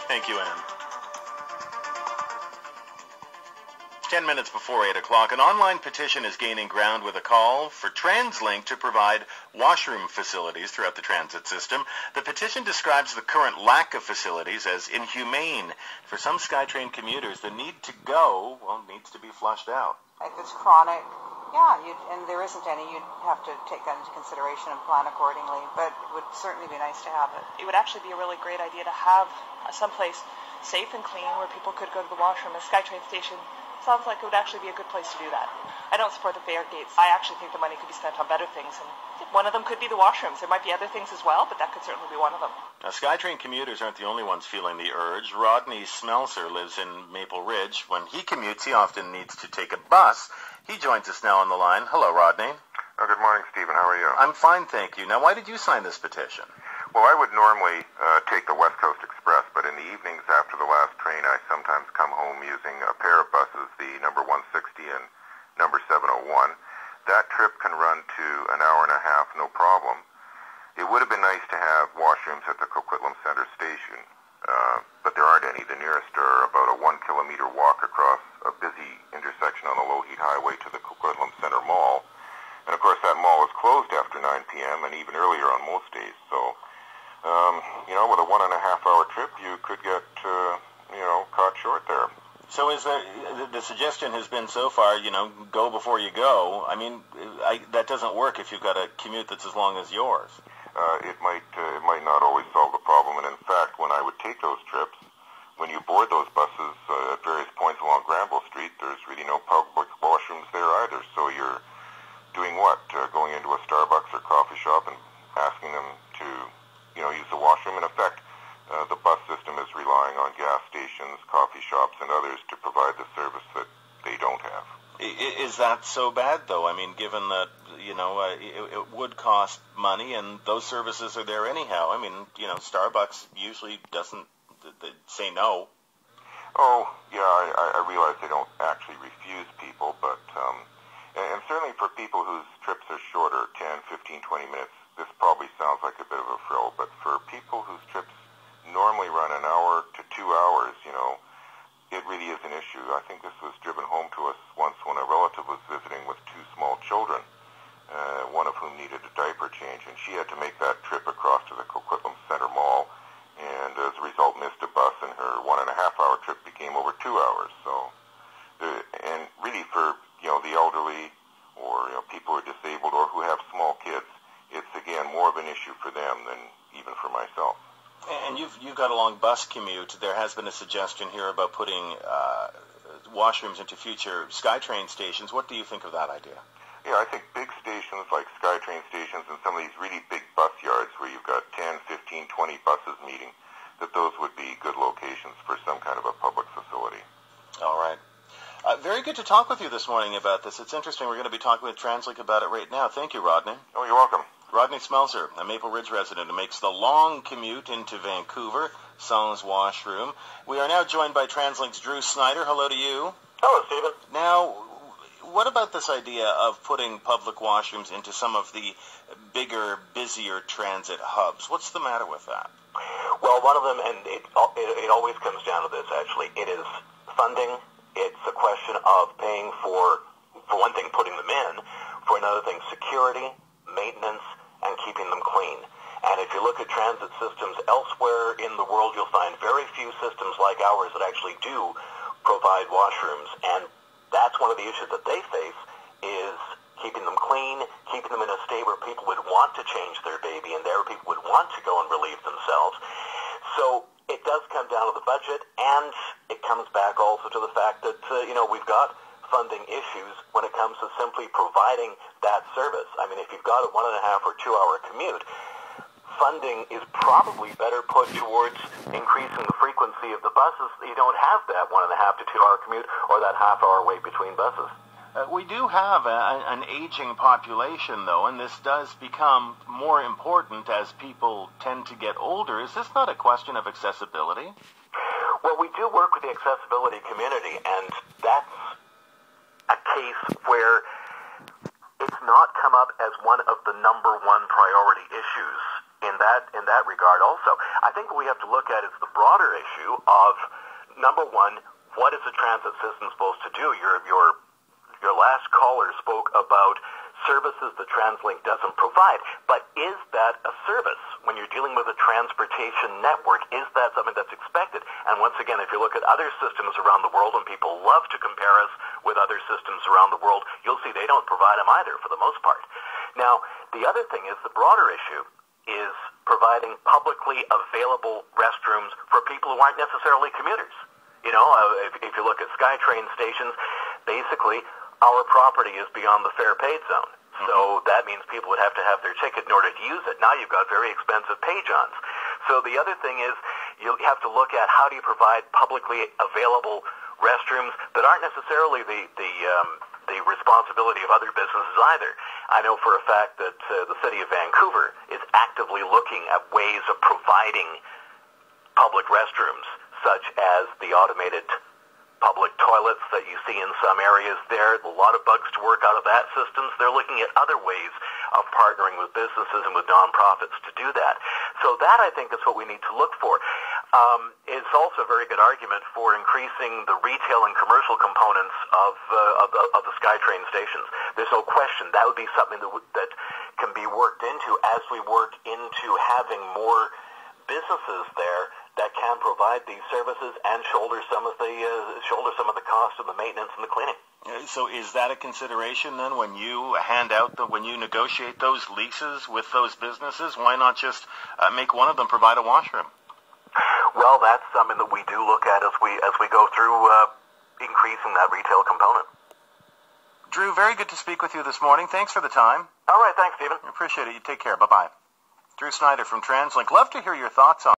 Thank you, Anne. 10 minutes before 8 o'clock, an online petition is gaining ground with a call for TransLink to provide washroom facilities throughout the transit system. The petition describes the current lack of facilities as inhumane. For some SkyTrain commuters, the need to go, needs to be flushed out. If it's chronic, and there isn't any, you'd have to take that into consideration and plan accordingly, but it would certainly be nice to have it. It would actually be a really great idea to have someplace safe and clean where people could go to the washroom. A SkyTrain station sounds like it would actually be a good place to do that. I don't support the fare gates. I actually think the money could be spent on better things, and one of them could be the washrooms. There might be other things as well, but that could certainly be one of them. Now, SkyTrain commuters aren't the only ones feeling the urge. Rodney Smelser lives in Maple Ridge. When he commutes, he often needs to take a bus. He joins us now on the line. Hello, Rodney. Good morning, Stephen. How are you? I'm fine, thank you. Now, why did you sign this petition? Well, I would normally take the West Coast Express, but in the evenings after the last train, I sometimes come home using a pair of buses, the number 160 and number 701. That trip can run to an hour and a half, no problem. It would have been nice to have washrooms at the Coquitlam Centre station, but there aren't any. The nearest are about a 1 kilometer walk across a busy intersection on the Lougheed Highway to the Coquitlam Centre Mall. And of course that mall is closed after 9 p.m. and even earlier on most days. So, with a 1.5 hour trip, you could get, caught short there. So is there, the suggestion has been so far, go before you go. I mean, that doesn't work if you've got a commute that's as long as yours. It might not always solve the problem. And in fact, when I would take those trips, when you board those buses at various points along Granville Street, there's really no public washrooms there either. So you're doing what? Going into a Starbucks or coffee shop and asking them to, use the washroom. In effect, the bus system is relying on gas stations, coffee shops, and others to provide the service that they don't have. Is that so bad, though? I mean, given that, it would cost money, and those services are there anyhow. I mean, Starbucks usually doesn't say no. Oh, yeah, I realize they don't actually refuse people, but, and certainly for people whose trips are shorter, 10, 15, 20 minutes, this probably sounds like a bit of a frill, but for people whose trips normally run an hour to 2 hours, it really is an issue. I think this was driven home to us once when a relative was visiting with 2 small children, one of whom needed a diaper change, and she had to make that trip across to the Coquitlam Centre Mall, and as a result missed a bus, and her 1.5 hour trip became over 2 hours. So, and really for, the elderly or people who are disabled or who have small kids, it's again more of an issue for them than even for myself. And you've got a long bus commute. There has been a suggestion here about putting washrooms into future SkyTrain stations. What do you think of that idea? Yeah, I think big stations like SkyTrain stations and some of these really big bus yards where you've got 10, 15, 20 buses meeting, that those would be good locations for some kind of a public facility. All right. Very good to talk with you this morning about this. It's interesting. We're going to be talking with TransLink about it right now. Thank you, Rodney. Oh, you're welcome. Rodney Smelser, a Maple Ridge resident who makes the long commute into Vancouver, Sans Washroom. We are now joined by TransLink's Drew Snyder. Hello to you. Hello, Stephen. Now, what about this idea of putting public washrooms into some of the bigger, busier transit hubs? What's the matter with that? Well, one of them, and it always comes down to this, actually, it is funding. It's a question of paying for one thing, putting them in, for another thing, security, maintenance, and keeping them clean. And if you look at transit systems elsewhere in the world, you'll find very few systems like ours that actually do provide washrooms. And that's one of the issues that they face, is keeping them clean, keeping them in a state where people would want to change their baby and there people would want to go and relieve themselves. So it does come down to the budget, and it comes back also to the fact that, we've got funding issues when it comes to simply providing that service. I mean, if you've got a 1.5 or 2 hour commute, funding is probably better put towards increasing the frequency of the buses. You don't have that 1.5 to 2 hour commute or that half-hour wait between buses. We do have an aging population, though, and this does become more important as people tend to get older. Is this not a question of accessibility? Well, we do work with the accessibility community, and that's a case where it's not come up as one of the number one priority issues in that regard also. I think what we have to look at is the broader issue of, number one, what is the transit system supposed to do? Your last caller spoke about services the TransLink doesn't provide, but is that a service? When you're dealing with a transportation network, is that something that's expected? And once again, if you look at other systems around the world, and people love to compare us with other systems around the world, you'll see they don't provide them either for the most part. Now, the other thing is the broader issue is providing publicly available restrooms for people who aren't necessarily commuters. You know, if you look at SkyTrain stations, basically our property is beyond the fare paid zone. So that means people would have to have their ticket in order to use it. Now you've got very expensive page-ons. So the other thing is you have to look at how do you provide publicly available restrooms that aren't necessarily the responsibility of other businesses either. I know for a fact that the city of Vancouver is actively looking at ways of providing public restrooms, such as the automated public toilets that you see in some areas there. A lot of bugs to work out of that systems. They're looking at other ways of partnering with businesses and with nonprofits to do that. So that, I think, is what we need to look for. It's also a very good argument for increasing the retail and commercial components of the SkyTrain stations. There's no question that would be something that can be worked into as we work into having more businesses there that can provide these services and shoulder some of the cost of the maintenance and the cleaning. So is that a consideration then when you when you negotiate those leases with those businesses? Why not just make one of them provide a washroom? Well, that's something that we do look at as we go through increasing that retail component. Drew, very good to speak with you this morning. Thanks for the time. All right, thanks, Stephen. I appreciate it. You take care. Bye-bye. Drew Snyder from TransLink. Love to hear your thoughts on